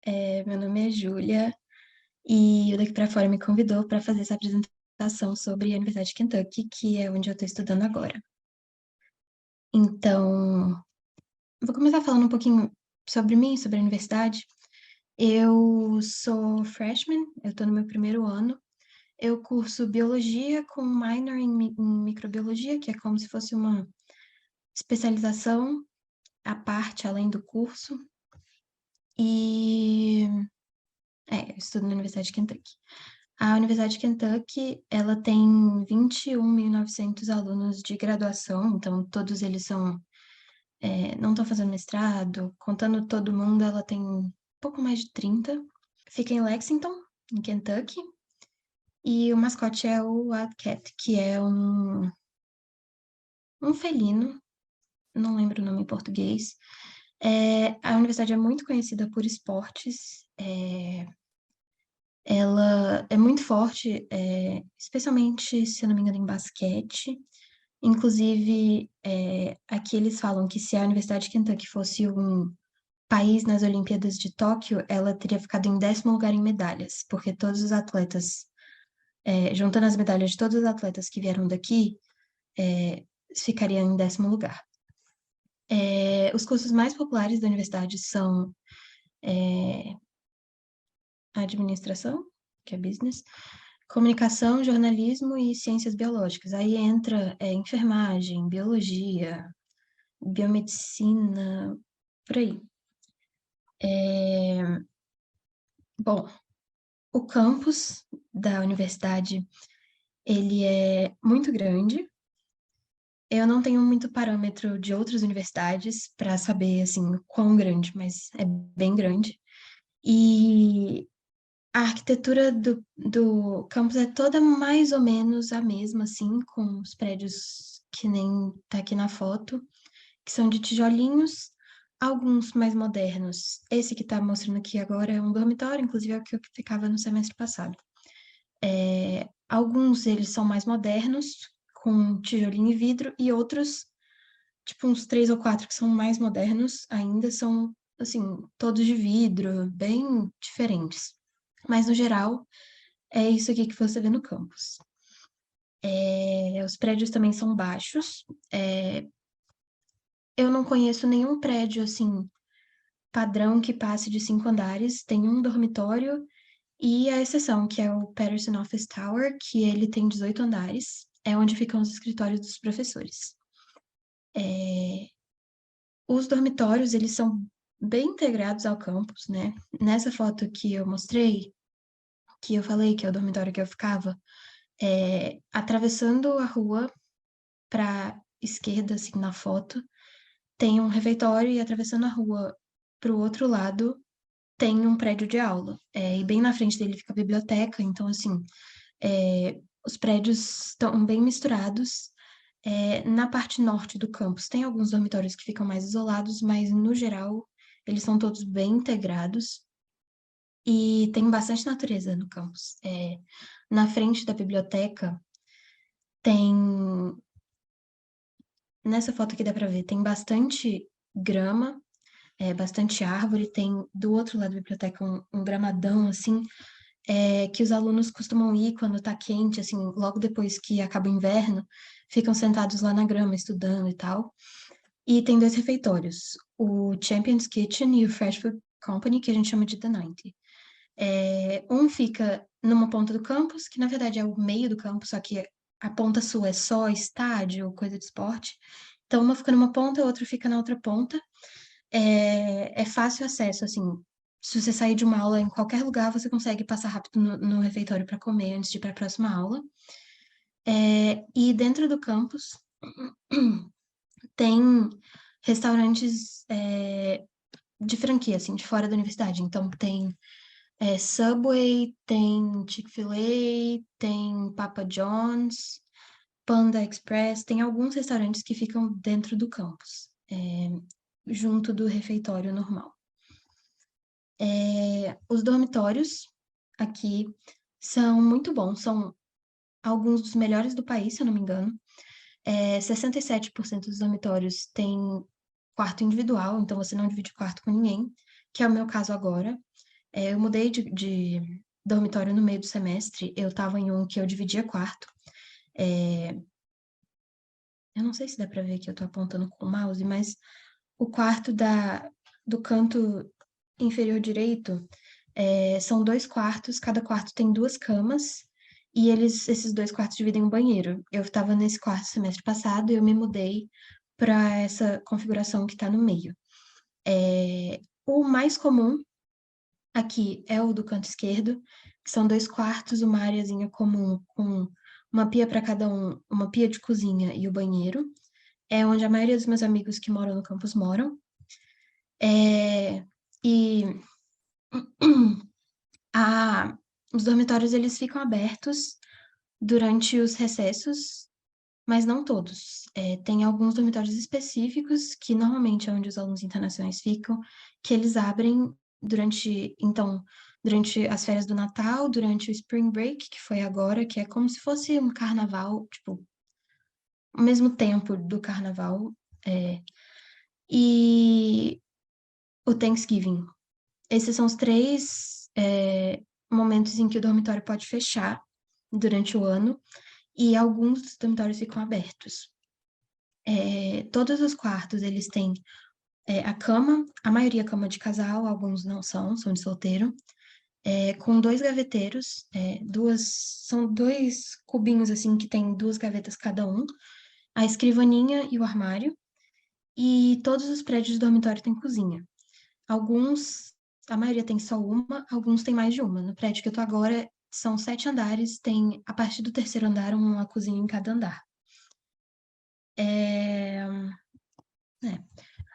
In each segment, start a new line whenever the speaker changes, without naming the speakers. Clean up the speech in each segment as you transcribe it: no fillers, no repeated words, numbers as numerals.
Meu nome é Júlia e o Daqui para Fora me convidou para fazer essa apresentação sobre a Universidade de Kentucky, que é onde eu estou estudando agora. Então, vou começar falando um pouquinho sobre mim, sobre a universidade. Eu sou freshman, eu estou no meu primeiro ano. Eu curso biologia com minor em microbiologia, que é como se fosse uma especialização à parte, além do curso. E eu estudo na Universidade de Kentucky. A Universidade de Kentucky, ela tem 21.900 alunos de graduação, então todos eles não estão fazendo mestrado, contando todo mundo, ela tem um pouco mais de 30. Fica em Lexington, em Kentucky, e o mascote é o Wildcat, que é um felino, não lembro o nome em português. A universidade é muito conhecida por esportes, ela é muito forte, especialmente, se eu não me engano, em basquete. Inclusive, aqui eles falam que se a Universidade de Kentucky fosse um país nas Olimpíadas de Tóquio, ela teria ficado em 10º lugar em medalhas, porque todos os atletas, juntando as medalhas de todos os atletas que vieram daqui, ficariam em 10º lugar. Os cursos mais populares da universidade são administração, que é business, comunicação, jornalismo e ciências biológicas. Aí entra enfermagem, biologia, biomedicina, por aí. Bom, o campus da universidade, ele é muito grande. Eu não tenho muito parâmetro de outras universidades para saber, assim, quão grande, mas é bem grande. E a arquitetura do campus é toda mais ou menos a mesma, assim, com os prédios que nem tá aqui na foto, que são de tijolinhos, alguns mais modernos. Esse que tá mostrando aqui agora é um dormitório, inclusive é o que eu ficava no semestre passado. Alguns eles são mais modernos, com tijolinho e vidro, e outros, tipo uns 3 ou 4 que são mais modernos, ainda são, assim, todos de vidro, bem diferentes. Mas, no geral, é isso aqui que você vê no campus. Os prédios também são baixos. Eu não conheço nenhum prédio, assim, padrão que passe de 5 andares. Tem um dormitório e a exceção, que é o Patterson Office Tower, que ele tem 18 andares. É onde ficam os escritórios dos professores. Os dormitórios, eles são bem integrados ao campus, né? Nessa foto que eu mostrei, que eu falei que é o dormitório que eu ficava, atravessando a rua para esquerda, assim, na foto, tem um refeitório e atravessando a rua para o outro lado tem um prédio de aula. E bem na frente dele fica a biblioteca, então, assim, os prédios estão bem misturados. Na parte norte do campus tem alguns dormitórios que ficam mais isolados, mas, no geral, eles são todos bem integrados. E tem bastante natureza no campus. Na frente da biblioteca tem. Nessa foto aqui dá pra ver, tem bastante grama, bastante árvore, tem do outro lado da biblioteca um gramadão, assim, que os alunos costumam ir quando tá quente, assim, logo depois que acaba o inverno, ficam sentados lá na grama estudando e tal. E tem 2 refeitórios, o Champions Kitchen e o Fresh Food Company, que a gente chama de The 90. Um fica numa ponta do campus, que na verdade é o meio do campus, só que a ponta sul é só estádio, coisa de esporte. Então, uma fica numa ponta, a outra fica na outra ponta. É fácil acesso, assim. Se você sair de uma aula em qualquer lugar, você consegue passar rápido no refeitório para comer antes de ir para a próxima aula. E dentro do campus tem restaurantes de franquia, assim, de fora da universidade. Então, tem Subway, tem Chick-fil-A, tem Papa John's, Panda Express, tem alguns restaurantes que ficam dentro do campus, junto do refeitório normal. Os dormitórios aqui são muito bons, são alguns dos melhores do país, se eu não me engano. 67% dos dormitórios têm quarto individual, então você não divide quarto com ninguém, que é o meu caso agora. Eu mudei de dormitório no meio do semestre, eu estava em um que eu dividia quarto. Eu não sei se dá para ver que eu estou apontando com o mouse, mas o quarto do canto inferior direito são 2 quartos, cada quarto tem 2 camas, e esses 2 quartos dividem um banheiro. Eu estava nesse quarto semestre passado e eu me mudei para essa configuração que está no meio. O mais comum aqui é o do canto esquerdo, que são 2 quartos, uma areazinha comum com uma pia para cada um, uma pia de cozinha e o banheiro. É onde a maioria dos meus amigos que moram no campus moram. E os dormitórios eles ficam abertos durante os recessos, mas não todos. Tem alguns dormitórios específicos, que normalmente é onde os alunos internacionais ficam, que eles abrem durante as férias do Natal, durante o Spring Break, que foi agora, que é como se fosse um carnaval, tipo, ao mesmo tempo do carnaval, e o Thanksgiving. Esses são os 3 momentos em que o dormitório pode fechar durante o ano, e alguns dos dormitórios ficam abertos. Todos os quartos, eles têm a cama, a maioria é cama de casal, alguns não são de solteiro, com 2 gaveteiros, são 2 cubinhos, assim, que tem 2 gavetas cada um, a escrivaninha e o armário, e todos os prédios de dormitório têm cozinha. A maioria tem só uma, alguns têm mais de uma. No prédio que eu tô agora, são 7 andares, tem, a partir do terceiro andar, uma cozinha em cada andar.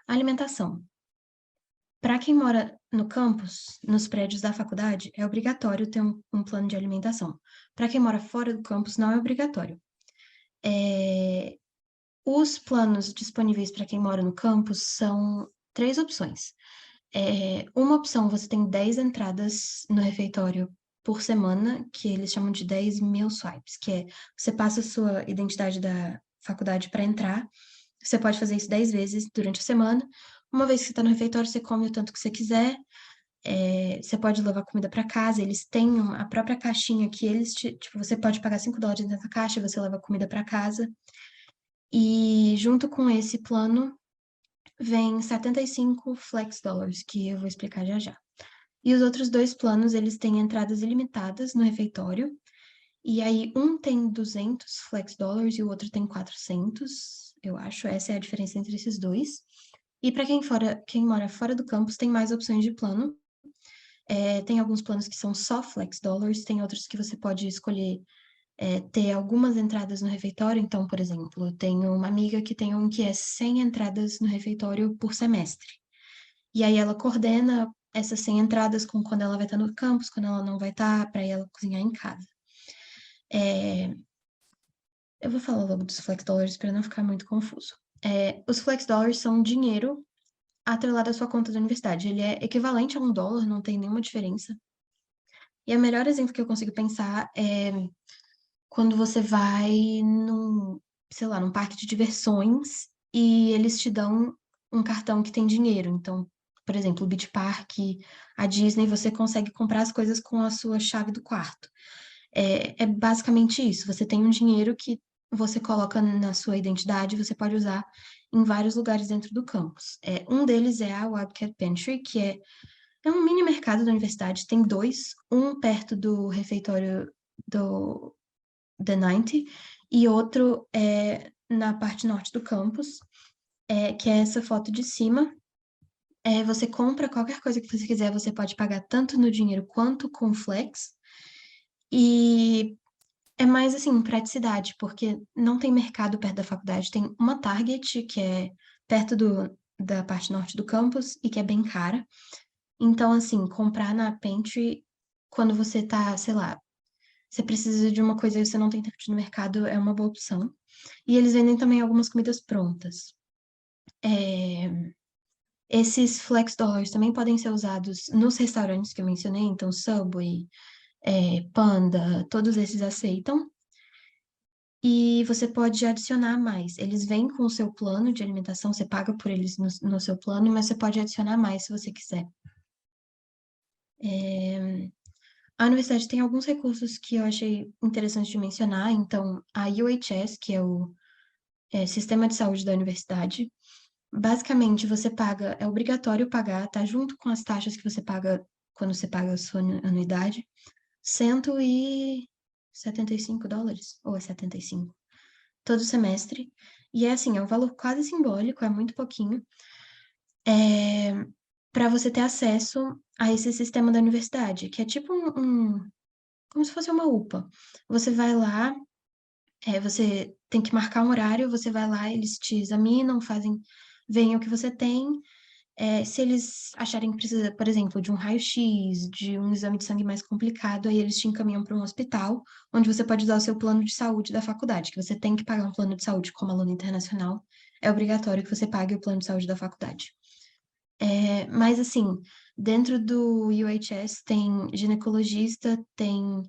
Alimentação. Para quem mora no campus, nos prédios da faculdade, é obrigatório ter um plano de alimentação. Para quem mora fora do campus, não é obrigatório. Os planos disponíveis para quem mora no campus são 3 opções. Uma opção, você tem 10 entradas no refeitório por semana, que eles chamam de 10 meal swipes, que você passa a sua identidade da faculdade para entrar, você pode fazer isso 10 vezes durante a semana. Uma vez que você está no refeitório, você come o tanto que você quiser, você pode levar comida para casa, eles têm a própria caixinha que tipo, você pode pagar $5 dentro da caixa, você leva comida para casa. E junto com esse plano, vem 75 flex dollars, que eu vou explicar já já. E os outros 2 planos, eles têm entradas ilimitadas no refeitório. E aí, um tem 200 flex dollars e o outro tem 400, eu acho. Essa é a diferença entre esses 2. E para quem mora fora do campus, tem mais opções de plano. Tem alguns planos que são só flex dollars, tem outros que você pode escolher ter algumas entradas no refeitório. Então, por exemplo, eu tenho uma amiga que tem um que é 100 entradas no refeitório por semestre. E aí ela coordena essas 100 entradas com quando ela vai estar no campus, quando ela não vai estar, para ela cozinhar em casa. Eu vou falar logo dos flex dollars para não ficar muito confuso. Os flex dollars são dinheiro atrelado à sua conta da universidade. Ele é equivalente a $1, não tem nenhuma diferença. E o melhor exemplo que eu consigo pensar é quando você vai sei lá, num parque de diversões e eles te dão um cartão que tem dinheiro. Então, por exemplo, o Beach Park, a Disney, você consegue comprar as coisas com a sua chave do quarto. É basicamente isso. Você tem um dinheiro que você coloca na sua identidade, você pode usar em vários lugares dentro do campus. Um deles é a Wildcat Pantry, que é um mini mercado da universidade, tem 2, um perto do refeitório do The 90 e outro na parte norte do campus, que é essa foto de cima. Você compra qualquer coisa que você quiser, você pode pagar tanto no dinheiro quanto com Flex. E é mais assim, praticidade, porque não tem mercado perto da faculdade. Tem uma Target, que é perto da parte norte do campus e que é bem cara. Então, assim, comprar na Pantry, quando você tá, sei lá, você precisa de uma coisa e você não tem tempo de ir no mercado, é uma boa opção. E eles vendem também algumas comidas prontas. Esses flex dollars também podem ser usados nos restaurantes que eu mencionei, então Subway, Panda, todos esses aceitam. E você pode adicionar mais. Eles vêm com o seu plano de alimentação, você paga por eles no seu plano, mas você pode adicionar mais se você quiser. A universidade tem alguns recursos que eu achei interessante de mencionar. Então, a UHS, que é o Sistema de Saúde da Universidade, basicamente você paga, é obrigatório pagar, tá junto com as taxas que você paga quando você paga a sua anuidade, US$ 175, ou é 75, todo semestre. E é assim, é um valor quase simbólico, é muito pouquinho, para você ter acesso a esse sistema da universidade, que é tipo como se fosse uma UPA. Você vai lá, você tem que marcar um horário, você vai lá, eles te examinam, veem o que você tem. Se eles acharem que precisa, por exemplo, de um raio-x, de um exame de sangue mais complicado, aí eles te encaminham para um hospital, onde você pode usar o seu plano de saúde da faculdade, que você tem que pagar um plano de saúde como aluno internacional. É obrigatório que você pague o plano de saúde da faculdade. Mas, assim, dentro do UHS tem ginecologista, tem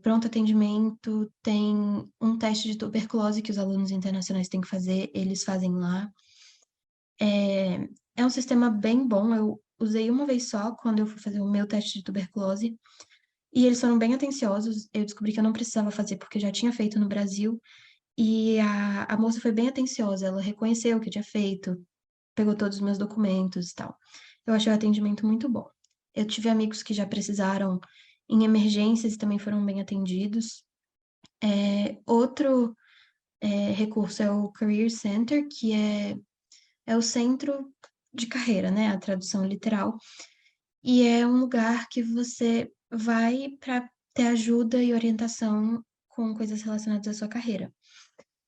pronto atendimento, tem um teste de tuberculose que os alunos internacionais têm que fazer, eles fazem lá. É um sistema bem bom, eu usei uma vez só quando eu fui fazer o meu teste de tuberculose, e eles foram bem atenciosos, eu descobri que eu não precisava fazer porque já tinha feito no Brasil, e a moça foi bem atenciosa, ela reconheceu o que eu tinha feito, pegou todos os meus documentos e tal. Eu achei o atendimento muito bom. Eu tive amigos que já precisaram em emergências e também foram bem atendidos. Outro recurso é o Career Center, que é o centro de carreira, né? A tradução literal. E é um lugar que você vai para ter ajuda e orientação com coisas relacionadas à sua carreira.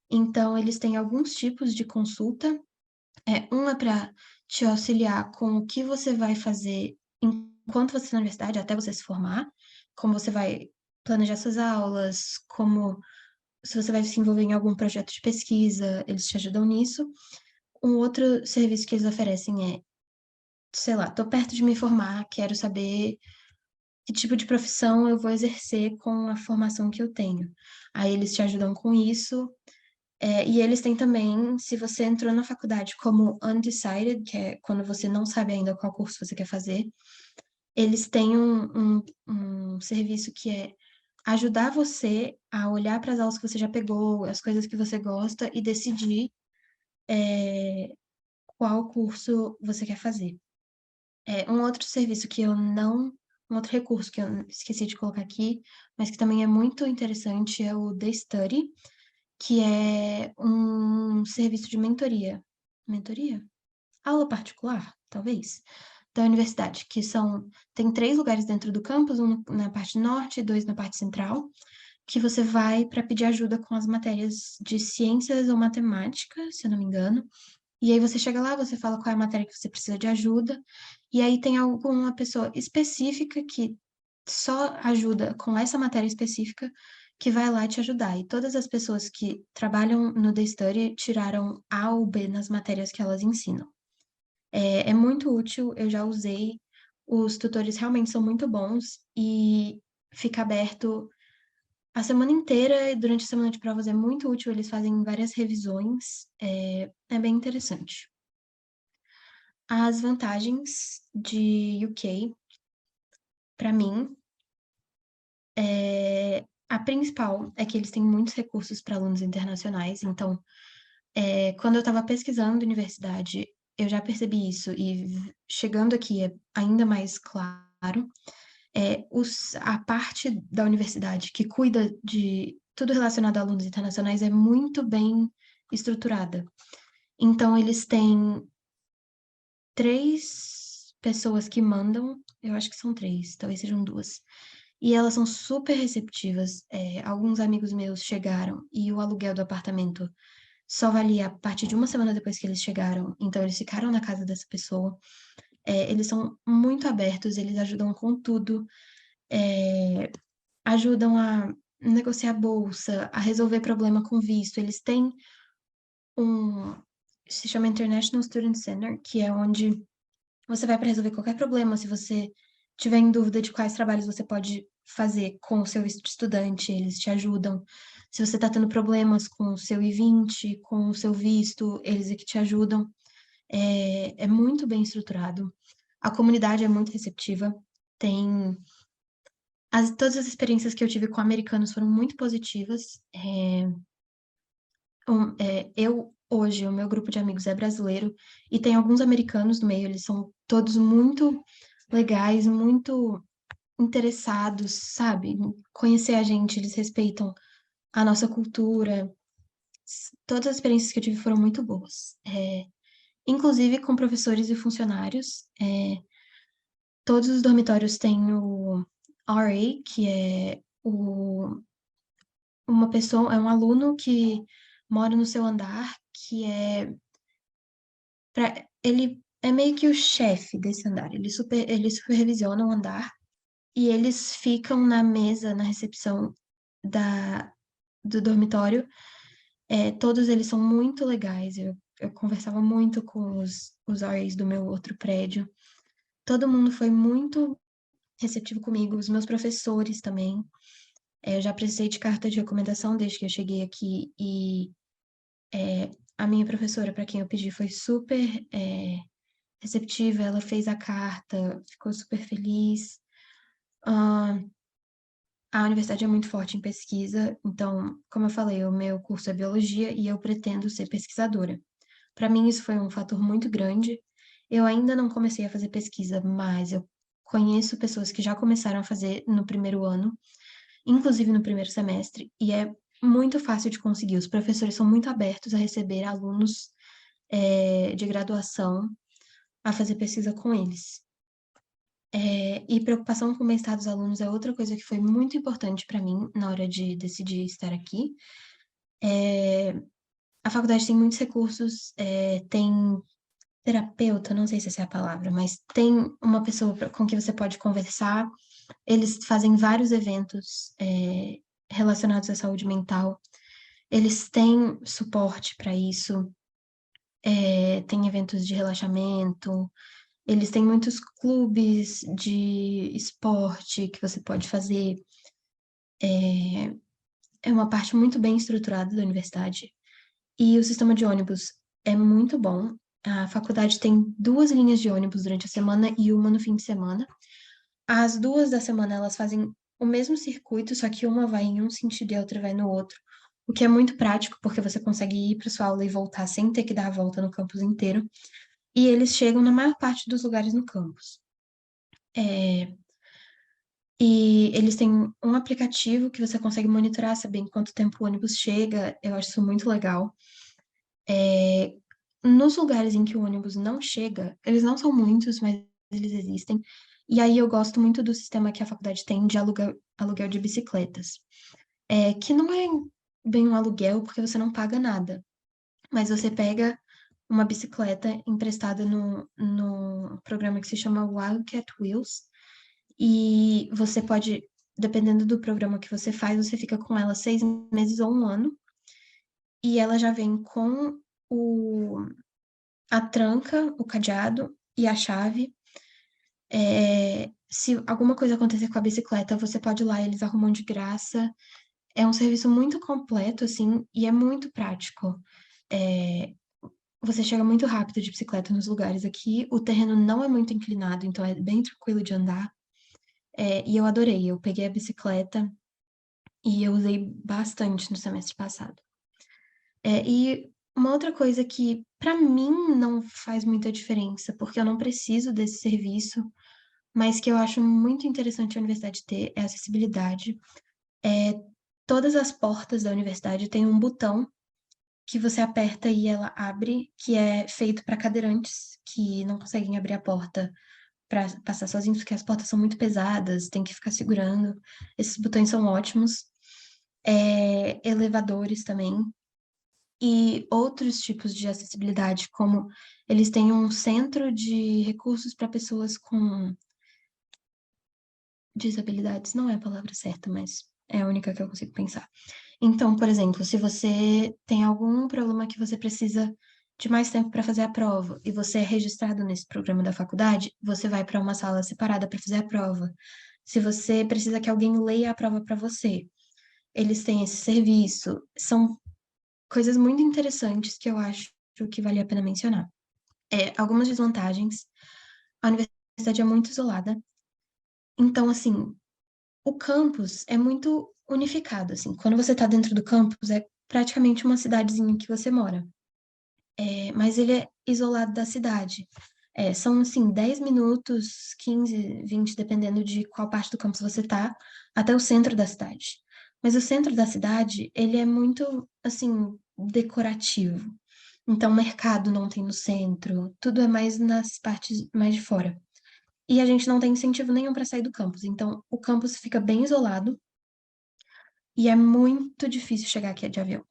Então, eles têm alguns tipos de consulta. Um é para te auxiliar com o que você vai fazer enquanto você está na universidade, até você se formar, como você vai planejar suas aulas, como se você vai se envolver em algum projeto de pesquisa, eles te ajudam nisso. Um outro serviço que eles oferecem sei lá, tô perto de me formar, quero saber que tipo de profissão eu vou exercer com a formação que eu tenho. Aí eles te ajudam com isso. E eles têm também, se você entrou na faculdade como undecided, que é quando você não sabe ainda qual curso você quer fazer, eles têm um serviço que é ajudar você a olhar para as aulas que você já pegou, as coisas que você gosta e decidir qual curso você quer fazer. Um outro serviço que eu não. Um outro recurso que eu esqueci de colocar aqui, mas que também é muito interessante, é o The Study, que é um serviço de mentoria. Mentoria? Aula particular, talvez, da universidade, tem 3 lugares dentro do campus, um na parte norte e 2 na parte central, que você vai para pedir ajuda com as matérias de ciências ou matemática, se eu não me engano. E aí você chega lá, você fala qual é a matéria que você precisa de ajuda, e aí tem alguma pessoa específica que só ajuda com essa matéria específica que vai lá te ajudar. E todas as pessoas que trabalham no The Study tiraram A ou B nas matérias que elas ensinam. É muito útil, eu já usei, os tutores realmente são muito bons e fica aberto a semana inteira e durante a semana de provas é muito útil, eles fazem várias revisões, é bem interessante. As vantagens de UK, para mim, a principal é que eles têm muitos recursos para alunos internacionais. Então, quando eu estava pesquisando universidade, eu já percebi isso. E chegando aqui é ainda mais claro. A parte da universidade que cuida de tudo relacionado a alunos internacionais é muito bem estruturada. Então, eles têm 3 pessoas que mandam, eu acho que são 3, talvez sejam 2. E elas são super receptivas. Alguns amigos meus chegaram e o aluguel do apartamento só valia a partir de uma semana depois que eles chegaram. Então, eles ficaram na casa dessa pessoa. Eles são muito abertos, eles ajudam com tudo. Ajudam a negociar bolsa, a resolver problema com visto. Eles têm se chama International Student Center, que é onde você vai para resolver qualquer problema. Se você tiver em dúvida de quais trabalhos você pode fazer com o seu estudante, eles te ajudam. Se você está tendo problemas com o seu I-20, com o seu visto, eles é que te ajudam. É muito bem estruturado. A comunidade é muito receptiva. Todas as experiências que eu tive com americanos foram muito positivas. Hoje, o meu grupo de amigos é brasileiro e tem alguns americanos no meio, eles são todos muito legais, muito interessados, sabe? Em conhecer a gente, eles respeitam a nossa cultura. Todas as experiências que eu tive foram muito boas. Inclusive com professores e funcionários. Todos os dormitórios têm o RA, que é uma pessoa, é um aluno que mora no seu andar, que ele é meio que o chefe desse andar. Ele supervisiona o andar e eles ficam na mesa, na recepção do dormitório. Todos eles são muito legais. Eu conversava muito com os RAs do meu outro prédio. Todo mundo foi muito receptivo comigo, os meus professores também. Eu já precisei de carta de recomendação desde que eu cheguei aqui e a minha professora, para quem eu pedi, foi super receptiva. Ela fez a carta, ficou super feliz. Ah, a universidade é muito forte em pesquisa, então, como eu falei, o meu curso é biologia e eu pretendo ser pesquisadora. Para mim, isso foi um fator muito grande. Eu ainda não comecei a fazer pesquisa, mas eu conheço pessoas que já começaram a fazer no primeiro ano, inclusive no primeiro semestre, e é muito fácil de conseguir. Os professores são muito abertos a receber alunos, de graduação a fazer pesquisa com eles. E preocupação com o bem-estar dos alunos é outra coisa que foi muito importante para mim na hora de decidir estar aqui. A faculdade tem muitos recursos, tem terapeuta, não sei se essa é a palavra, mas tem uma pessoa com quem você pode conversar. Eles fazem vários eventos, relacionados à saúde mental. Eles têm suporte para isso, tem eventos de relaxamento, eles têm muitos clubes de esporte que você pode fazer. É uma parte muito bem estruturada da universidade. E o sistema de ônibus é muito bom. A faculdade tem 2 linhas de ônibus durante a semana e uma no fim de semana. As 2 da semana, elas fazem o mesmo circuito, só que uma vai em um sentido e a outra vai no outro. O que é muito prático, porque você consegue ir para sua aula e voltar sem ter que dar a volta no campus inteiro. E eles chegam na maior parte dos lugares no campus. E eles têm um aplicativo que você consegue monitorar, saber em quanto tempo o ônibus chega. Eu acho isso muito legal. Nos lugares em que o ônibus não chega, eles não são muitos, mas eles existem. E aí eu gosto muito do sistema que a faculdade tem de aluguel de bicicletas. Que não é bem um aluguel, porque você não paga nada. Mas você pega uma bicicleta emprestada no programa que se chama Wildcat Wheels. E você pode, dependendo do programa que você faz, você fica com ela 6 meses ou um ano. E ela já vem com a tranca, o cadeado e a chave. Se alguma coisa acontecer com a bicicleta, você pode ir lá, eles arrumam de graça. É um serviço muito completo, assim, e é muito prático. É, Você chega muito rápido de bicicleta nos lugares aqui. O terreno não é muito inclinado, então é bem tranquilo de andar. E eu adorei. Eu peguei a bicicleta e eu usei bastante no semestre passado. E uma outra coisa que, para mim, não faz muita diferença, porque eu não preciso desse serviço, mas que eu acho muito interessante a universidade ter, é a acessibilidade. Todas as portas da universidade têm um botão que você aperta e ela abre, que é feito para cadeirantes que não conseguem abrir a porta para passar sozinhos, porque as portas são muito pesadas, tem que ficar segurando. Esses botões são ótimos. Elevadores também. E outros tipos de acessibilidade, como eles têm um centro de recursos para pessoas com desabilidades, não é a palavra certa, mas é a única que eu consigo pensar. Então, por exemplo, se você tem algum problema que você precisa de mais tempo para fazer a prova e você é registrado nesse programa da faculdade, você vai para uma sala separada para fazer a prova. Se você precisa que alguém leia a prova para você, eles têm esse serviço. São coisas muito interessantes que eu acho que vale a pena mencionar. Algumas desvantagens. A universidade é muito isolada, Então, assim, o campus é muito unificado, assim. Quando você está dentro do campus, é praticamente uma cidadezinha que você mora. Mas ele é isolado da cidade. São, assim, 10 minutos, 15, 20, dependendo de qual parte do campus você tá, até o centro da cidade. Mas o centro da cidade, ele é muito, assim, decorativo. Então, mercado não tem no centro, tudo é mais nas partes mais de fora. E a gente não tem incentivo nenhum para sair do campus. Então, o campus fica bem isolado e é muito difícil chegar aqui de avião.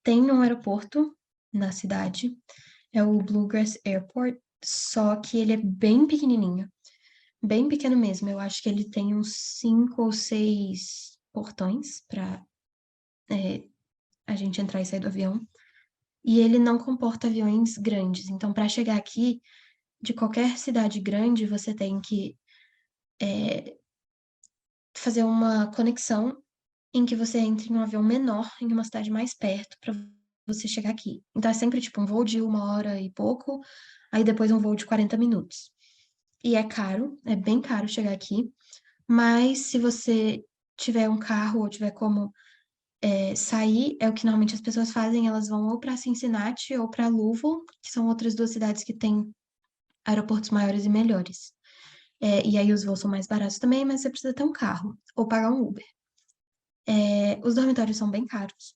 Tem um aeroporto na cidade, é o Bluegrass Airport, só que ele é bem pequenininho, bem pequeno mesmo. Eu acho que ele tem uns 5 ou 6 portões para a gente entrar e sair do avião. E ele não comporta aviões grandes. Então, para chegar aqui, de qualquer cidade grande, você tem que fazer uma conexão em que você entre em um avião menor em uma cidade mais perto para você chegar aqui. Então é sempre tipo um voo de 1 hora e pouco, aí depois um voo de 40 minutos. E é caro, é bem caro chegar aqui, mas se você tiver um carro ou tiver como sair, é o que normalmente as pessoas fazem, elas vão ou para Cincinnati ou para Louisville, que são outras duas cidades que têm aeroportos maiores e melhores. E aí os voos são mais baratos também, mas você precisa ter um carro ou pagar um Uber. Os dormitórios são bem caros.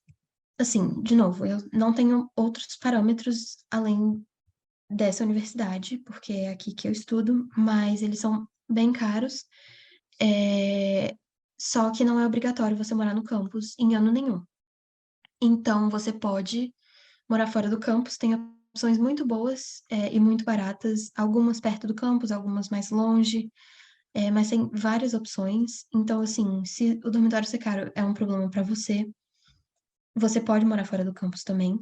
Assim, de novo, eu não tenho outros parâmetros além dessa universidade, porque é aqui que eu estudo, mas eles são bem caros. É, Só que não é obrigatório você morar no campus em ano nenhum. Então, você pode morar fora do campus, tem opções muito boas, e muito baratas, algumas perto do campus, algumas mais longe, mas tem várias opções. Então, assim, se o dormitório ser caro é um problema para você, você pode morar fora do campus também.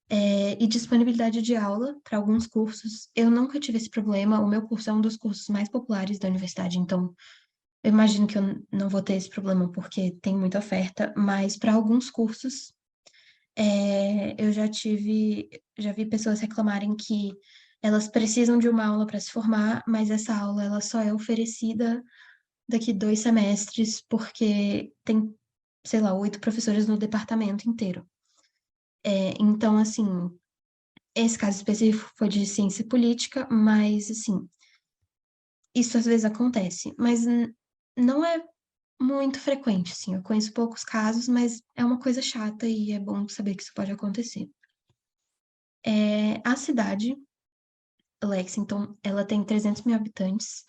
E disponibilidade de aula para alguns cursos. Eu nunca tive esse problema. O meu curso é um dos cursos mais populares da universidade, então eu imagino que eu não vou ter esse problema porque tem muita oferta, mas para alguns cursos eu já vi pessoas reclamarem que elas precisam de uma aula para se formar, mas essa aula ela só é oferecida daqui 2 semestres porque tem, sei lá, 8 professores no departamento inteiro. Então, assim, esse caso específico foi de ciência política, mas, assim, isso às vezes acontece, mas não é muito frequente, assim. Eu conheço poucos casos, mas é uma coisa chata e é bom saber que isso pode acontecer. A cidade, Lexington, ela tem 300 mil habitantes.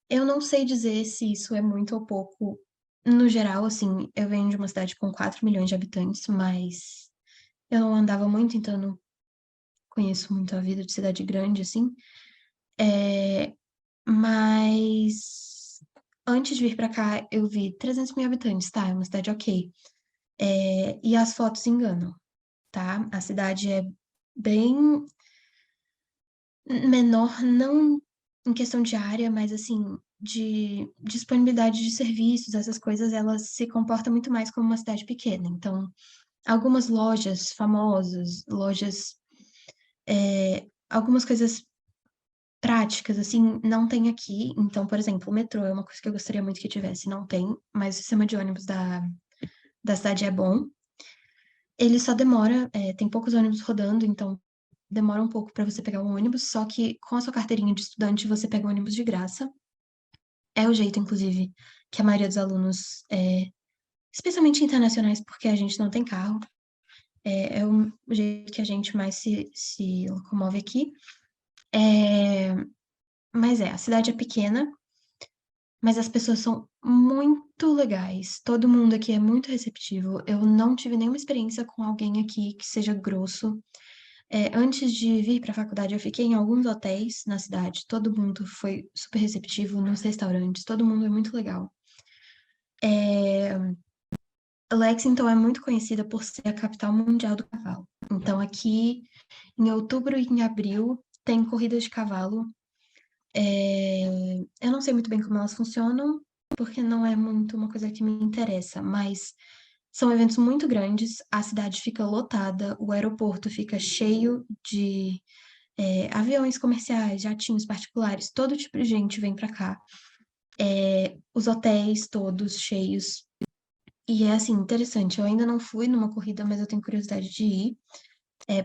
Eu não sei dizer se isso é muito ou pouco. No geral, assim, eu venho de uma cidade com 4 milhões de habitantes, mas eu não andava muito, então eu não conheço muito a vida de cidade grande, assim. É, Mas antes de vir pra cá, eu vi 300 mil habitantes, tá? É uma cidade ok. E as fotos enganam, tá? A cidade é bem menor, não em questão de área, mas assim, de disponibilidade de serviços, essas coisas, ela se comporta muito mais como uma cidade pequena. Então, algumas lojas famosas, algumas coisas práticas, assim, não tem aqui. Então, por exemplo, o metrô é uma coisa que eu gostaria muito que tivesse, não tem, mas o sistema de ônibus da cidade é bom. Ele só demora, tem poucos ônibus rodando, então demora um pouco para você pegar um ônibus, só que com a sua carteirinha de estudante você pega um ônibus de graça. É o jeito, inclusive, que a maioria dos alunos, especialmente internacionais, porque a gente não tem carro, é o jeito que a gente mais se locomove aqui. É, mas a cidade é pequena, mas as pessoas são muito legais. Todo mundo aqui é muito receptivo. Eu não tive nenhuma experiência com alguém aqui que seja grosso. Antes de vir para a faculdade, eu fiquei em alguns hotéis na cidade. Todo mundo foi super receptivo nos restaurantes. Todo mundo é muito legal. Lexington é muito conhecida por ser a capital mundial do cavalo. Então, aqui, em outubro e em abril, tem corridas de cavalo. Eu não sei muito bem como elas funcionam, porque não é muito uma coisa que me interessa, mas são eventos muito grandes, a cidade fica lotada, o aeroporto fica cheio de aviões comerciais, jatinhos particulares, todo tipo de gente vem para cá. Os hotéis todos cheios. E é assim, interessante. Eu ainda não fui numa corrida, mas eu tenho curiosidade de ir,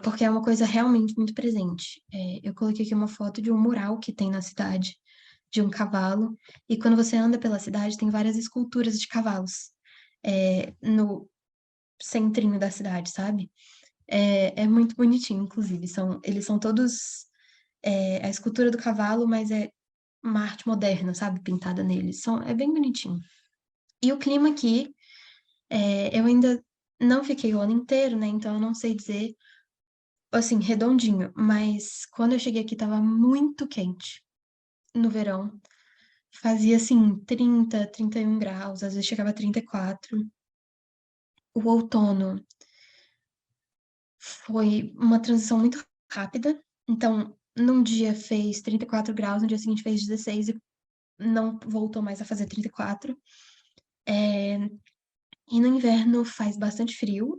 porque é uma coisa realmente muito presente. Eu coloquei aqui uma foto de um mural que tem na cidade, de um cavalo, e quando você anda pela cidade, tem várias esculturas de cavalos, no centrinho da cidade, sabe? É muito bonitinho, inclusive. Eles são todos a escultura do cavalo, mas é uma arte moderna, sabe? Pintada neles. É bem bonitinho. E o clima aqui, eu ainda não fiquei o ano inteiro, né? Então eu não sei dizer, assim, redondinho. Mas quando eu cheguei aqui, tava muito quente no verão. Fazia, assim, 31 graus, às vezes chegava a 34. O outono foi uma transição muito rápida. Então, num dia fez 34 graus, no dia seguinte fez 16 e não voltou mais a fazer 34. E no inverno faz bastante frio.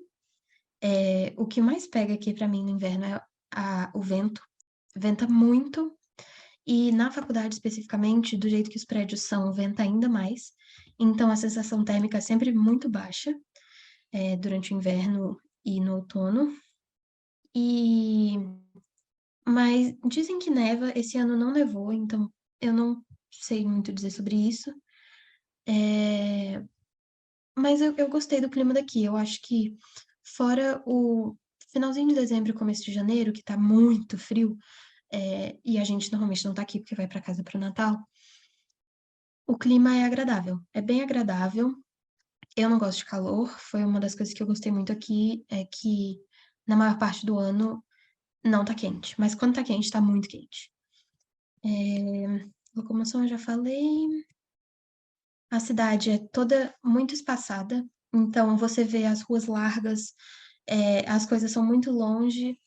O que mais pega aqui pra mim no inverno é o vento. Venta muito. E na faculdade, especificamente, do jeito que os prédios são, venta ainda mais. Então, a sensação térmica é sempre muito baixa, durante o inverno e no outono. E Mas dizem que neva, esse ano não nevou, então eu não sei muito dizer sobre isso. É, Mas eu gostei do clima daqui. Eu acho que, fora o finalzinho de dezembro e começo de janeiro, que tá muito frio, e a gente normalmente não tá aqui porque vai pra casa pro Natal, o clima é agradável. É bem agradável. Eu não gosto de calor. Foi uma das coisas que eu gostei muito aqui, é que na maior parte do ano não tá quente. Mas quando tá quente, tá muito quente. Locomoção eu já falei. A cidade é toda muito espaçada, então você vê as ruas largas, as coisas são muito longe,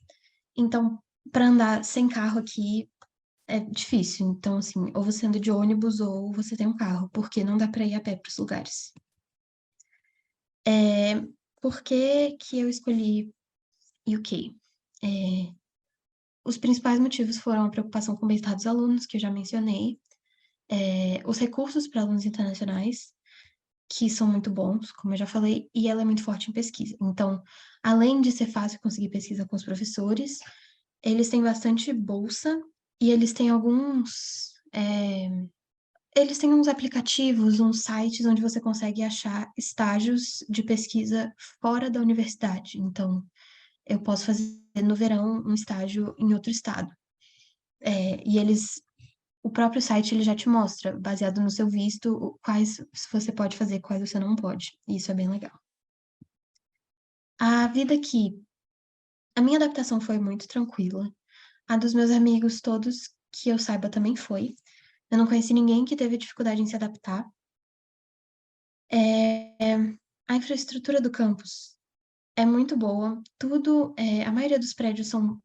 então para andar sem carro aqui é difícil. Então, assim, ou você anda de ônibus ou você tem um carro, porque não dá para ir a pé para os lugares. Por que que eu escolhi UK? É, os principais motivos foram a preocupação com o bem-estar dos alunos, que eu já mencionei, os recursos para alunos internacionais, que são muito bons, como eu já falei, e ela é muito forte em pesquisa. Então, além de ser fácil conseguir pesquisa com os professores, eles têm bastante bolsa e eles têm uns aplicativos, uns sites onde você consegue achar estágios de pesquisa fora da universidade. Então, eu posso fazer no verão um estágio em outro estado. E o próprio site ele já te mostra, baseado no seu visto, quais você pode fazer, quais você não pode. Isso é bem legal. A vida aqui, a minha adaptação foi muito tranquila. A dos meus amigos todos, que eu saiba, também foi. Eu não conheci ninguém que teve dificuldade em se adaptar. É, a infraestrutura do campus é muito boa. A maioria dos prédios são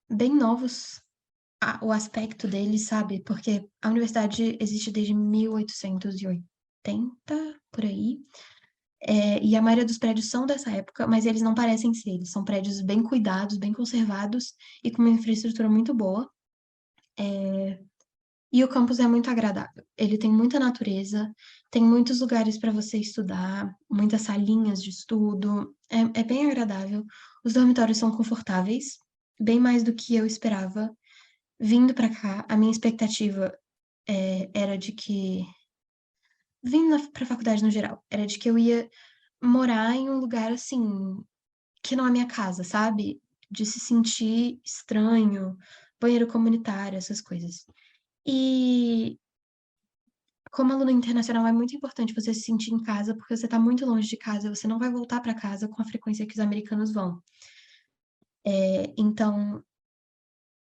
bem novos, o aspecto deles, sabe? Porque a universidade existe desde 1880, por aí. E a maioria dos prédios são dessa época, mas eles não parecem ser. Eles são prédios bem cuidados, bem conservados e com uma infraestrutura muito boa. E o campus é muito agradável. Ele tem muita natureza, tem muitos lugares para você estudar, muitas salinhas de estudo. É bem agradável. Os dormitórios são confortáveis, bem mais do que eu esperava. Vindo para cá, a minha expectativa era de que, vindo para a faculdade no geral, era de que eu ia morar em um lugar assim, que não é minha casa, sabe? De se sentir estranho, banheiro comunitário, essas coisas. E como aluno internacional, é muito importante você se sentir em casa, porque você está muito longe de casa, você não vai voltar para casa com a frequência que os americanos vão. Então,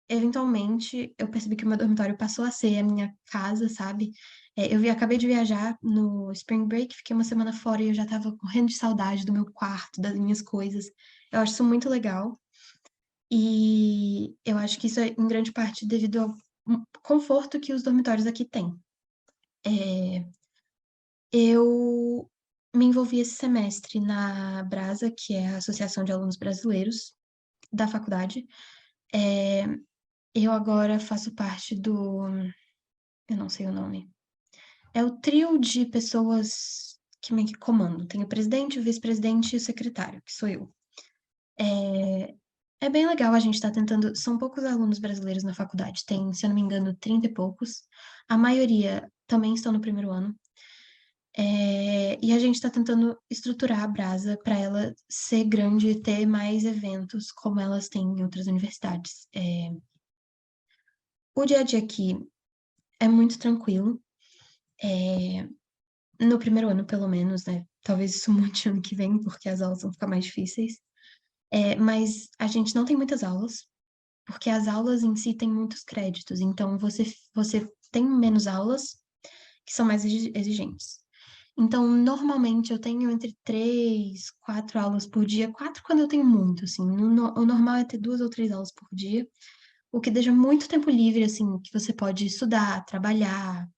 eventualmente, eu percebi que o meu dormitório passou a ser a minha casa, sabe? Acabei de viajar no Spring Break, fiquei uma semana fora e eu já estava morrendo de saudade do meu quarto, das minhas coisas. Eu acho isso muito legal. E eu acho que isso é em grande parte devido ao conforto que os dormitórios aqui têm. Eu me envolvi esse semestre na Brasa, que é a Associação de Alunos Brasileiros da faculdade. Eu agora faço parte do. Eu não sei o nome. é o trio de pessoas que meio que comandam. Tem o presidente, o vice-presidente e o secretário, que sou eu. É bem legal, a gente tá tentando. São poucos alunos brasileiros na faculdade, tem, se eu não me engano, 30 e poucos. A maioria também estão no primeiro ano. E a gente está tentando estruturar a Brasa para ela ser grande e ter mais eventos como elas têm em outras universidades. O dia a dia aqui é muito tranquilo. No primeiro ano, pelo menos, né? Talvez isso mude ano que vem, porque as aulas vão ficar mais difíceis. Mas a gente não tem muitas aulas, porque as aulas em si têm muitos créditos. Então, você tem menos aulas que são mais exigentes. Então, normalmente eu tenho entre 3, 4 aulas por dia, 4 quando eu tenho muito, assim. O normal é ter 2 ou 3 aulas por dia, o que deixa muito tempo livre, assim, que você pode estudar, trabalhar,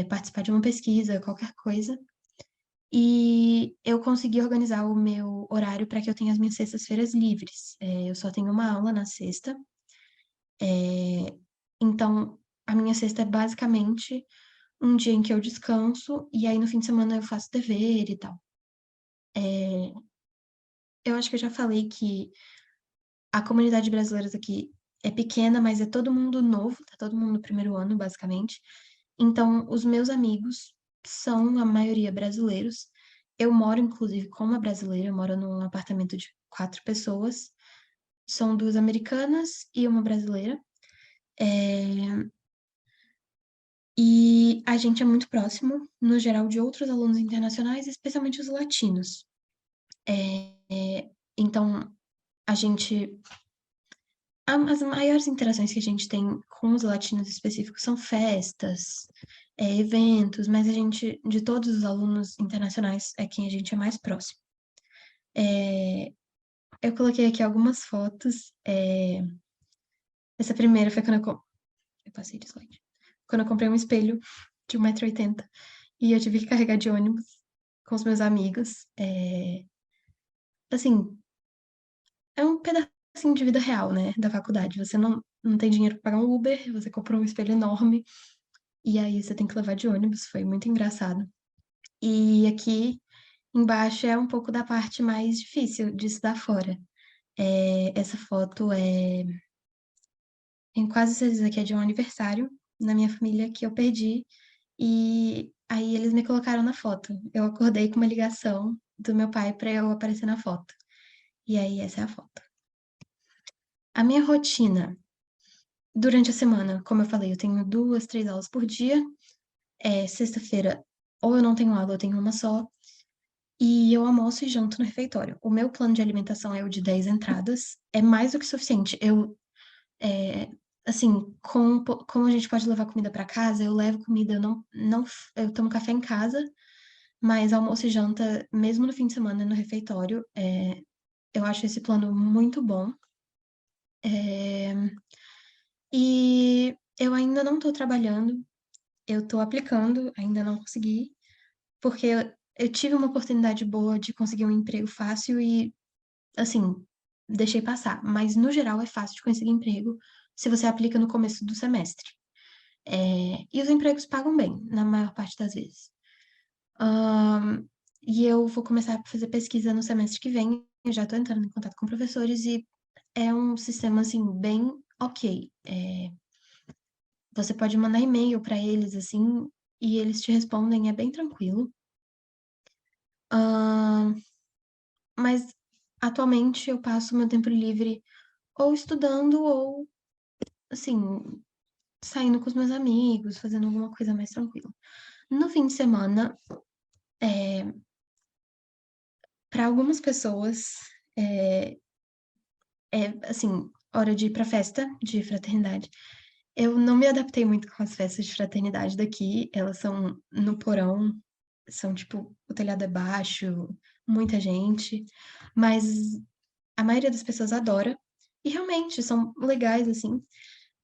participar de uma pesquisa, qualquer coisa. E eu consegui organizar o meu horário para que eu tenha as minhas sextas-feiras livres. Eu só tenho uma aula na sexta, então a minha sexta é basicamente um dia em que eu descanso, e aí no fim de semana eu faço dever e tal. Eu acho que eu já falei que a comunidade brasileira aqui é pequena, mas é todo mundo novo, tá todo mundo no primeiro ano, basicamente. Então, os meus amigos são a maioria brasileiros. Eu moro, inclusive, com uma brasileira, eu moro num apartamento de 4 pessoas. São 2 americanas e uma brasileira. E a gente é muito próximo, no geral, de outros alunos internacionais, especialmente os latinos. Então, a gente as maiores interações que a gente tem com os latinos específicos são festas, eventos, mas a gente, de todos os alunos internacionais, é quem a gente é mais próximo. Eu coloquei aqui algumas fotos. Essa primeira foi quando eu passei de slide. Quando eu comprei um espelho de 1,80 m e eu tive que carregar de ônibus com os meus amigos. Assim, é um pedacinho de vida real, né, da faculdade. Você não tem dinheiro para pagar um Uber, você comprou um espelho enorme. E aí você tem que levar de ônibus, foi muito engraçado. E aqui embaixo é um pouco da parte mais difícil de estudar fora. Essa foto tem quase certeza que é de um aniversário na minha família que eu perdi. E aí eles me colocaram na foto. Eu acordei com uma ligação do meu pai para eu aparecer na foto. E aí essa é a foto. A minha rotina durante a semana, como eu falei, eu tenho 2, 3 aulas por dia. Sexta-feira, ou eu não tenho aula, eu tenho uma só. E eu almoço e janto no refeitório. O meu plano de alimentação é o de 10 entradas. É mais do que suficiente. É, assim, como a gente pode levar comida para casa, eu levo comida, eu tomo café em casa, mas almoço e janta, mesmo no fim de semana, no refeitório. Eu acho esse plano muito bom. E eu ainda não estou trabalhando, eu estou aplicando, ainda não consegui, porque eu tive uma oportunidade boa de conseguir um emprego fácil e assim, deixei passar. Mas, no geral, é fácil de conseguir emprego se você aplica no começo do semestre. E os empregos pagam bem, na maior parte das vezes. E eu vou começar a fazer pesquisa no semestre que vem. Eu já estou entrando em contato com professores e é um sistema, assim, bem ok. Você pode mandar e-mail para eles, assim, e eles te respondem, é bem tranquilo. Mas, atualmente, eu passo meu tempo livre ou estudando ou, assim, saindo com os meus amigos, fazendo alguma coisa mais tranquila. No fim de semana, para algumas pessoas, é, assim, hora de ir pra festa de fraternidade. Eu não me adaptei muito com as festas de fraternidade daqui, elas são no porão, são tipo, o telhado é baixo, muita gente, mas a maioria das pessoas adora, e realmente são legais, assim.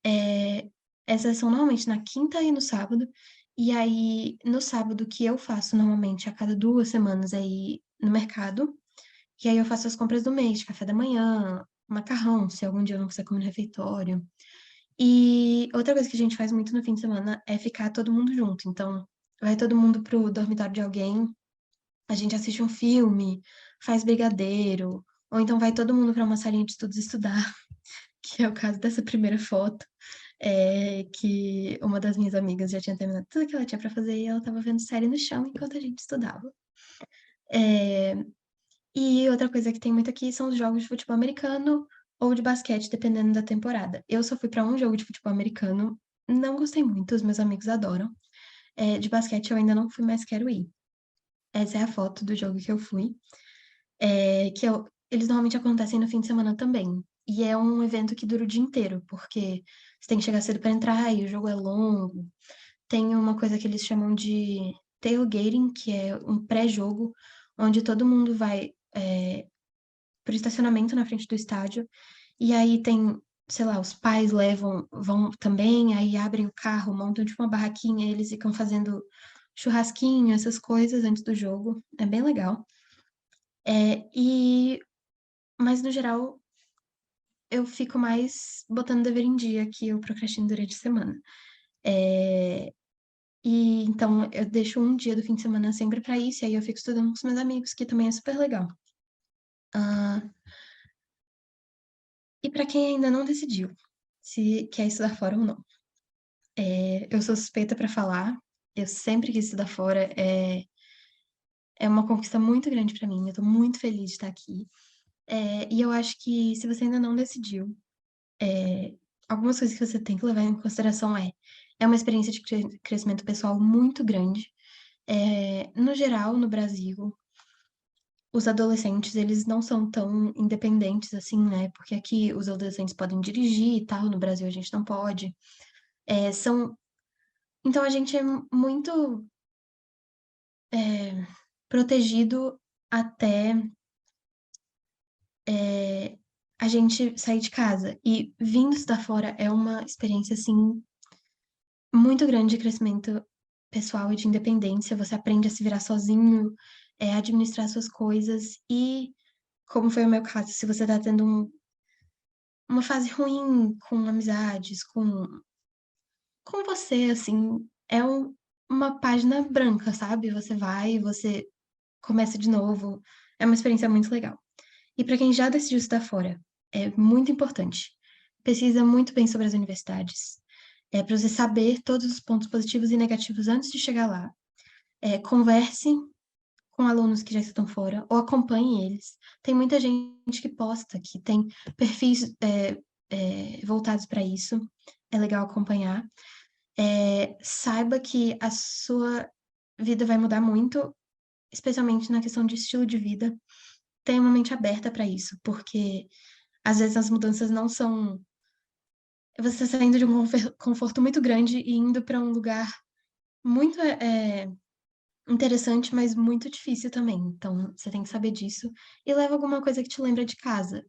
É, Essas são normalmente na quinta e no sábado. E aí, no sábado, que eu faço normalmente a cada 2 semanas é ir no mercado. E aí eu faço as compras do mês, de café da manhã, macarrão, se algum dia eu não quiser comer no refeitório. E outra coisa que a gente faz muito no fim de semana é ficar todo mundo junto. Então, vai todo mundo pro dormitório de alguém, a gente assiste um filme, faz brigadeiro, ou então vai todo mundo para uma salinha de estudos estudar, que é o caso dessa primeira foto, que uma das minhas amigas já tinha terminado tudo que ela tinha para fazer e ela estava vendo série no chão enquanto a gente estudava. É, e outra coisa que tem muito aqui são os jogos de futebol americano ou de basquete, dependendo da temporada. Eu só fui para um jogo de futebol americano, não gostei muito, os meus amigos adoram. De basquete eu ainda não fui, mas quero ir. Essa é a foto do jogo que eu fui. Eles normalmente acontecem no fim de semana também. E é um evento que dura o dia inteiro, porque você tem que chegar cedo para entrar e o jogo é longo. Tem uma coisa que eles chamam de tailgating, que é um pré-jogo, onde todo mundo vai pro estacionamento na frente do estádio. E aí tem, sei lá, os pais vão também, aí abrem o carro, montam tipo uma barraquinha, eles ficam fazendo churrasquinho, essas coisas antes do jogo. É bem legal. É, e, mas no geral, eu fico mais botando dever em dia que eu procrastino durante a semana. É, e então eu deixo um dia do fim de semana sempre para isso, e aí eu fico estudando com os meus amigos, que também é super legal. Ah, e para quem ainda não decidiu se quer estudar fora ou não, eu sou suspeita para falar. Eu sempre quis estudar fora. É uma conquista muito grande para mim. Eu tô muito feliz de estar aqui. E eu acho que se você ainda não decidiu, algumas coisas que você tem que levar em consideração é uma experiência de crescimento pessoal muito grande. No geral, no Brasil, os adolescentes, eles não são tão independentes assim, né? Porque aqui os adolescentes podem dirigir e tal, no Brasil a gente não pode. É, são... Então a gente é muito protegido até a gente sair de casa. E vindo estudar fora é uma experiência, assim, muito grande de crescimento pessoal e de independência. Você aprende a se virar sozinho, a administrar suas coisas e, como foi o meu caso, se você tá tendo uma fase ruim com amizades, com você, assim, uma página branca, sabe? Você vai, você começa de novo. É uma experiência muito legal. E para quem já decidiu estudar fora, é muito importante. Pesquisa muito bem sobre as universidades. Para você saber todos os pontos positivos e negativos antes de chegar lá. Converse com alunos que já estão fora ou acompanhe eles. Tem muita gente que posta, que tem perfis voltados para isso. É legal acompanhar. Saiba que a sua vida vai mudar muito, especialmente na questão de estilo de vida. Tenha uma mente aberta para isso, porque às vezes as mudanças não são. Você está saindo de um conforto muito grande e indo para um lugar muito interessante, mas muito difícil também. Então, você tem que saber disso. E leva alguma coisa que te lembra de casa.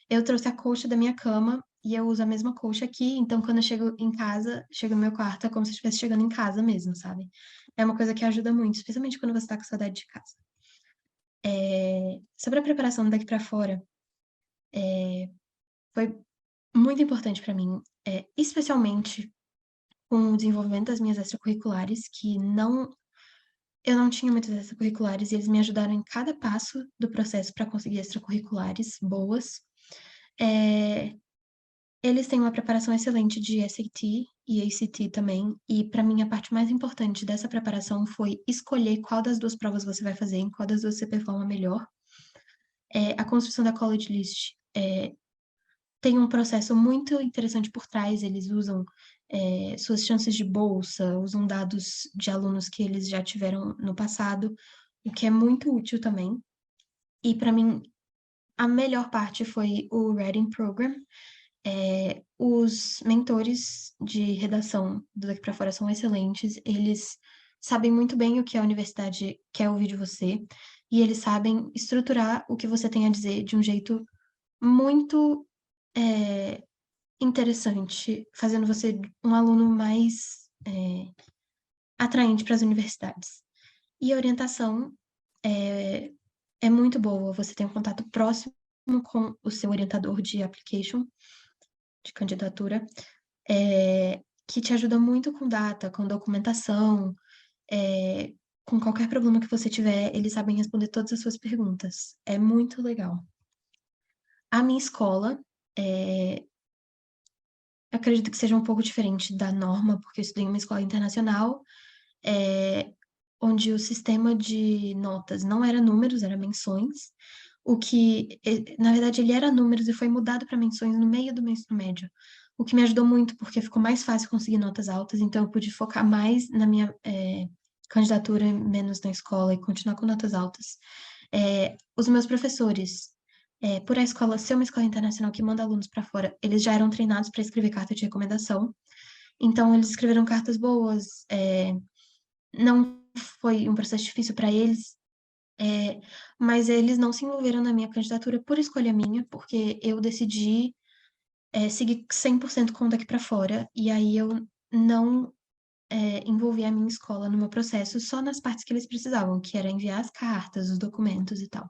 Eu trouxe a colcha da minha cama e eu uso a mesma colcha aqui. Então, quando eu chego em casa, chego no meu quarto, é como se eu estivesse chegando em casa mesmo, sabe? É uma coisa que ajuda muito, especialmente quando você está com saudade de casa. Sobre a preparação daqui para fora, foi muito importante para mim, especialmente com o desenvolvimento das minhas extracurriculares, que eu não tinha muitas extracurriculares e eles me ajudaram em cada passo do processo para conseguir extracurriculares boas. É, Eles têm uma preparação excelente de SAT e ACT também, e para mim a parte mais importante dessa preparação foi escolher qual das duas provas você vai fazer, em qual das duas você performa melhor. A construção da College List tem um processo muito interessante por trás. Eles usam suas chances de bolsa, usam dados de alunos que eles já tiveram no passado, o que é muito útil também. E para mim, a melhor parte foi o Writing Program. Os mentores de redação do Daqui para Fora são excelentes. Eles sabem muito bem o que a universidade quer ouvir de você e eles sabem estruturar o que você tem a dizer de um jeito muito é, interessante, fazendo você um aluno mais atraente para as universidades. E a orientação é muito boa, você tem um contato próximo com o seu orientador de application, de candidatura, que te ajuda muito com data, com documentação, Com qualquer problema que você tiver, eles sabem responder todas as suas perguntas. É muito legal. A minha escola, é, acredito que seja um pouco diferente da norma, porque eu estudei em uma escola internacional, é, onde o sistema de notas não era números, era menções. Na verdade, ele era números e foi mudado para menções no meio do meu ensino médio. O que me ajudou muito, porque ficou mais fácil conseguir notas altas, então eu pude focar mais na minha candidatura, menos na escola e continuar com notas altas. Os meus professores, por a escola ser uma escola internacional que manda alunos para fora, eles já eram treinados para escrever carta de recomendação. Então, eles escreveram cartas boas, não foi um processo difícil para eles, mas eles não se envolveram na minha candidatura por escolha minha, porque eu decidi seguir 100% com o daqui para fora, e aí eu não envolvi a minha escola no meu processo só nas partes que eles precisavam, que era enviar as cartas, os documentos e tal.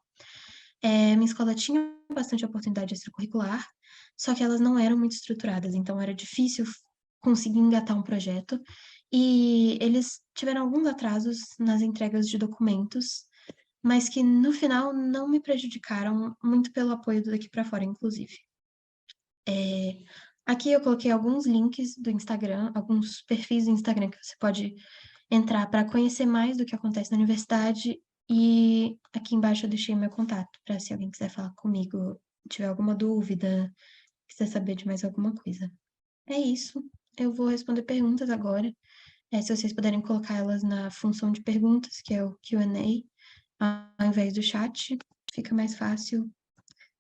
Minha escola tinha bastante oportunidade extracurricular, só que elas não eram muito estruturadas, então era difícil conseguir engatar um projeto. E eles tiveram alguns atrasos nas entregas de documentos, mas que no final não me prejudicaram muito pelo apoio do daqui para fora, inclusive. Aqui eu coloquei alguns links do Instagram, alguns perfis do Instagram que você pode entrar para conhecer mais do que acontece na universidade. E aqui embaixo eu deixei meu contato para se alguém quiser falar comigo, tiver alguma dúvida, quiser saber de mais alguma coisa. É isso. Eu vou responder perguntas agora. Se vocês puderem colocar elas na função de perguntas, que é o Q&A, ao invés do chat, fica mais fácil.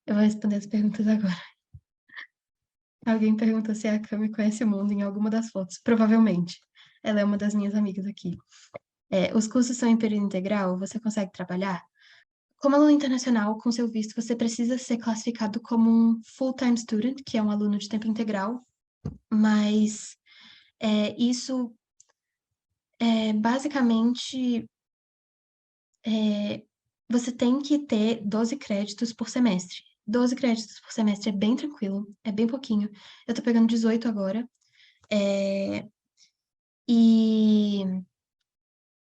Eu vou responder as perguntas agora. Alguém perguntou se a Cami conhece o mundo em alguma das fotos. Provavelmente. Ela é uma das minhas amigas aqui. Os cursos são em período integral? Você consegue trabalhar? Como aluno internacional, com seu visto, você precisa ser classificado como um full-time student, que é um aluno de tempo integral, mas isso basicamente você tem que ter 12 créditos por semestre. 12 créditos por semestre é bem tranquilo, é bem pouquinho. Eu tô pegando 18 agora. E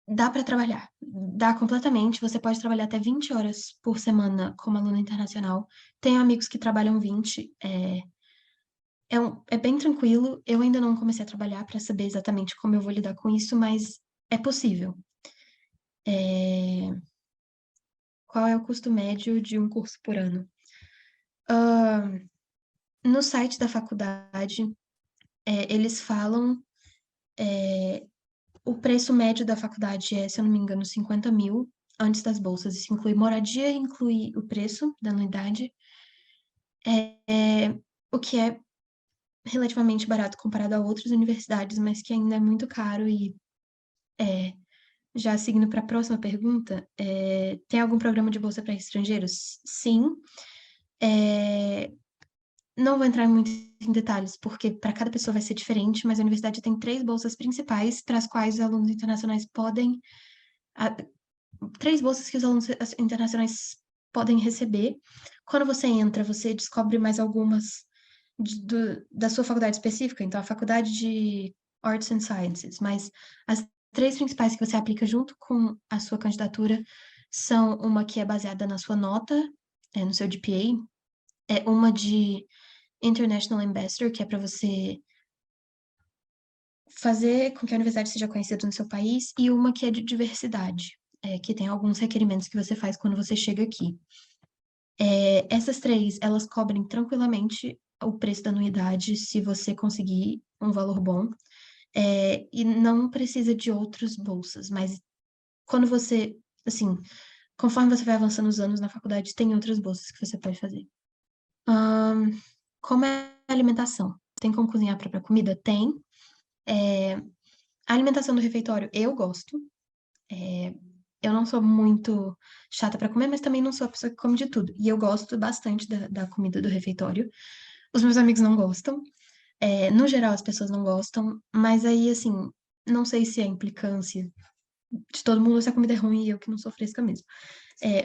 dá para trabalhar. Dá completamente. Você pode trabalhar até 20 horas por semana como aluno internacional. Tenho amigos que trabalham 20. É bem tranquilo. Eu ainda não comecei a trabalhar para saber exatamente como eu vou lidar com isso, mas é possível. Qual é o custo médio de um curso por ano? No site da faculdade, eles falam. O preço médio da faculdade é, se eu não me engano, 50 mil antes das bolsas. Isso inclui moradia, inclui o preço da anuidade, o que é relativamente barato comparado a outras universidades, mas que ainda é muito caro. E já seguindo para a próxima pergunta, tem algum programa de bolsa para estrangeiros? Sim. Não vou entrar muito em detalhes, porque para cada pessoa vai ser diferente, mas a universidade tem 3 bolsas principais para as quais os alunos internacionais podem. 3 bolsas que os alunos internacionais podem receber. Quando você entra, você descobre mais algumas da sua faculdade específica, então a faculdade de Arts and Sciences, mas as 3 principais que você aplica junto com a sua candidatura são uma que é baseada na sua nota, no seu GPA, uma de International Ambassador, que é para você fazer com que a universidade seja conhecida no seu país, e uma que é de diversidade, que tem alguns requerimentos que você faz quando você chega aqui. Essas 3, elas cobrem tranquilamente o preço da anuidade se você conseguir um valor bom, e não precisa de outras bolsas, mas quando você, assim, conforme você vai avançando os anos na faculdade, tem outras bolsas que você pode fazer. Como é a alimentação? Tem como cozinhar a própria comida? Tem. A alimentação do refeitório, eu gosto. Eu não sou muito chata para comer, mas também não sou a pessoa que come de tudo. E eu gosto bastante da comida do refeitório. Os meus amigos não gostam. No geral, as pessoas não gostam. Mas aí, assim, não sei se é implicância de todo mundo ou se a comida é ruim e eu que não sou fresca mesmo.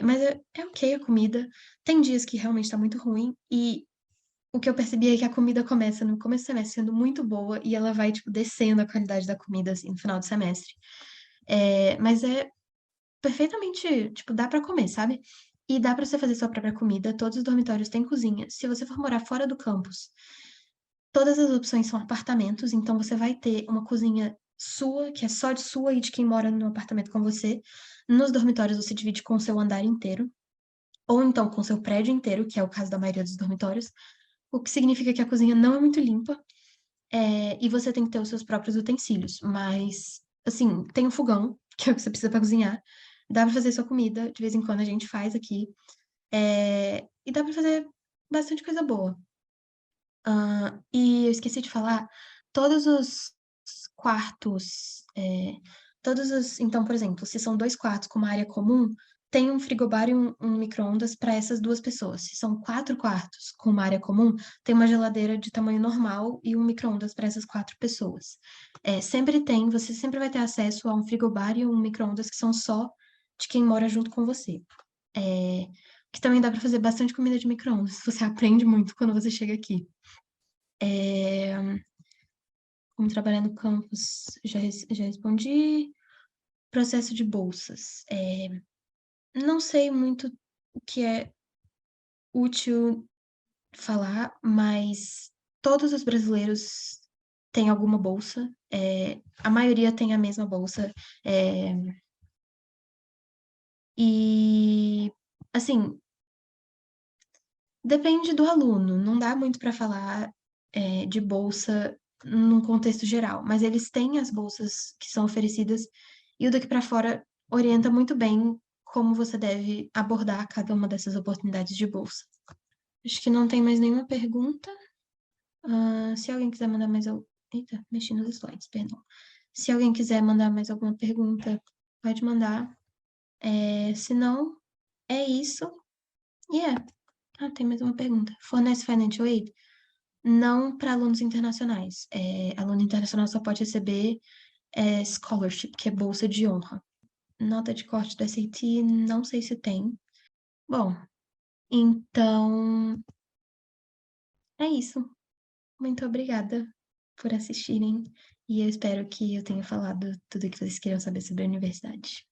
Mas é ok a comida. Tem dias que realmente tá muito ruim. E o que eu percebi é que a comida começa no começo do semestre sendo muito boa e ela vai, tipo, descendo a qualidade da comida, assim, no final do semestre. Mas é perfeitamente, tipo, dá pra comer, sabe? E dá pra você fazer sua própria comida. Todos os dormitórios têm cozinha. Se você for morar fora do campus, todas as opções são apartamentos, então você vai ter uma cozinha sua, que é só de sua e de quem mora no apartamento com você. Nos dormitórios você divide com o seu andar inteiro, ou então com o seu prédio inteiro, que é o caso da maioria dos dormitórios, o que significa que a cozinha não é muito limpa, e você tem que ter os seus próprios utensílios. Mas, assim, tem o fogão, que é o que você precisa para cozinhar. Dá para fazer sua comida, de vez em quando a gente faz aqui. E dá para fazer bastante coisa boa. E eu esqueci de falar, todos os quartos, então, por exemplo, se são 2 quartos com uma área comum, tem um frigobar e um micro-ondas para essas 2 pessoas. Se são 4 quartos com uma área comum, tem uma geladeira de tamanho normal e um micro-ondas para essas 4 pessoas. Você sempre vai ter acesso a um frigobar e um micro-ondas que são só de quem mora junto com você. Que também dá para fazer bastante comida de micro-ondas. Você aprende muito quando você chega aqui. Como trabalhar no campus, já respondi. Processo de bolsas. Não sei muito o que é útil falar, mas todos os brasileiros têm alguma bolsa. A maioria tem a mesma bolsa. é, e, assim, depende do aluno. Não dá muito para falar, de bolsa num contexto geral, mas eles têm as bolsas que são oferecidas e o daqui para fora orienta muito bem como você deve abordar cada uma dessas oportunidades de bolsa. Acho que não tem mais nenhuma pergunta. Se alguém quiser mandar mais algum. Eita, mexi nos slides, perdão. Se alguém quiser mandar mais alguma pergunta, pode mandar. Se não, é isso. E tem mais uma pergunta. Fornece financial aid? Não para alunos internacionais. Aluno internacional só pode receber scholarship, que é bolsa de honra. Nota de corte do SAT, não sei se tem. Bom, então é isso. Muito obrigada por assistirem e eu espero que eu tenha falado tudo o que vocês queriam saber sobre a universidade.